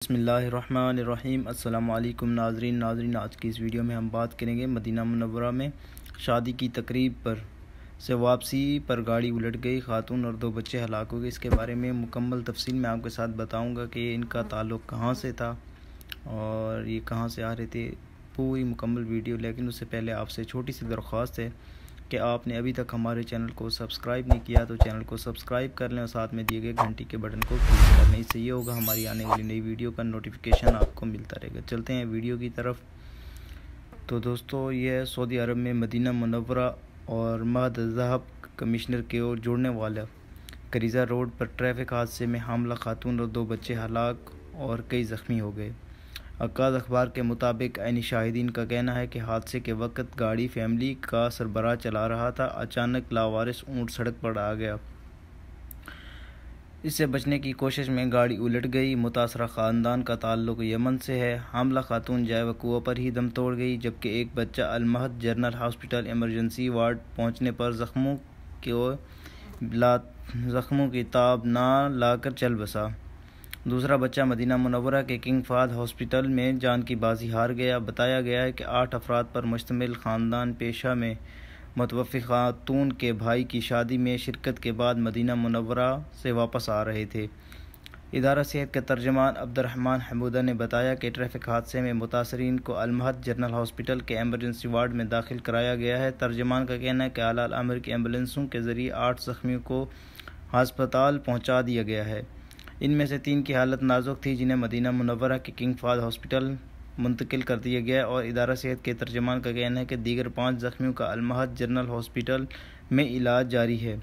बिस्मिल्लाहिर्रहमानिर्रहीम। अस्सलामु अलैकुम नाज़रीन, आज की इस वीडियो में हम बात करेंगे मदीना मुनव्वरा में शादी की तकरीब पर से वापसी पर गाड़ी उलट गई, खातून और 2 बच्चे हलाक हो गए। इसके बारे में मुकम्मल तफसील मैं आपके साथ बताऊंगा कि इनका ताल्लुक़ कहाँ से था और ये कहाँ से आ रहे थे, पूरी मुकम्मल वीडियो। लेकिन उससे पहले आपसे छोटी सी दरख्वास्त है कि आपने अभी तक हमारे चैनल को सब्सक्राइब नहीं किया तो चैनल को सब्सक्राइब कर लें और साथ में दिए गए घंटी के बटन को क्लिक कर लें। इससे ये होगा हमारी आने वाली नई वीडियो का नोटिफिकेशन आपको मिलता रहेगा। चलते हैं वीडियो की तरफ। तो दोस्तों, ये सऊदी अरब में मदीना मुनव्वरा और महद ज़हब कमिश्नर के ओर जुड़ने वाला करीज़ा रोड पर ट्रैफिक हादसे में हामला खातून और 2 बच्चे हलाक और कई ज़ख्मी हो गए। अक्काज़ अखबार के मुताबिक ऐनी शाहिदीन का कहना है कि हादसे के वक़्त गाड़ी फैमिली का सरबराह चला रहा था, अचानक लावारिस ऊँट सड़क पर आ गया। इससे बचने की कोशिश में गाड़ी उलट गई। मुतासरा ख़ानदान का ताल्लुक़ यमन से है। हामला खातून जाए वक़ूअ पर ही दम तोड़ गई, जबकि एक बच्चा अल-महद जनरल हॉस्पिटल इमरजेंसी वार्ड पहुँचने पर ज़ख्मों की ताब ना लाकर चल बसा। दूसरा बच्चा मदीना मुनव्वरा के किंग फाहद हॉस्पिटल में जान की बाजी हार गया। बताया गया है कि 8 अफराद पर मुश्तमिल ख़ानदान पेशा में मुतवफ़्फ़ी खातून के भाई की शादी में शिरकत के बाद मदीना मुनव्वरा से वापस आ रहे थे। इदारा सेहत के तर्जमान अब्दुर्रहमान हमूदा ने बताया कि ट्रैफिक हादसे में मुतासरीन को अल-महद जनरल हॉस्पिटल के एमरजेंसी वार्ड में दाखिल कराया गया है। तर्जमान का कहना है कि आला अमर की एम्बुलेंसों के ज़रिए 8 ज़ख्मियों को हस्पताल पहुँचा दिया गया है। इनमें से 3 की हालत नाजुक थी, जिन्हें मदीना मुनव्वरा के किंग फाहद हॉस्पिटल मुंतकिल कर दिया गया और इदारा सेहत के तर्जमान का कहना है कि दीगर 5 ज़ख्मियों का अल-महद जनरल हॉस्पिटल में इलाज जारी है।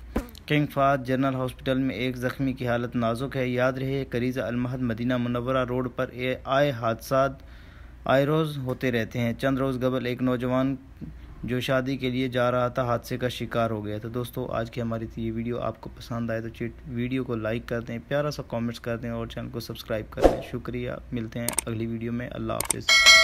किंग फाहद जनरल हॉस्पिटल में एक ज़ख्मी की हालत नाजुक है। याद रहे, करीज़ा अल-महद मदीना मुनव्वरा रोड पर आए हादसात आए रोज़ होते रहते हैं। चंद रोज़ कबल एक नौजवान जो शादी के लिए जा रहा था हादसे का शिकार हो गया। तो दोस्तों, आज की हमारी ये वीडियो आपको पसंद आए तो वीडियो को लाइक कर दें, प्यारा सा कमेंट्स कर दें और चैनल को सब्सक्राइब कर दें। शुक्रिया, मिलते हैं अगली वीडियो में। अल्लाह हाफ़िज़।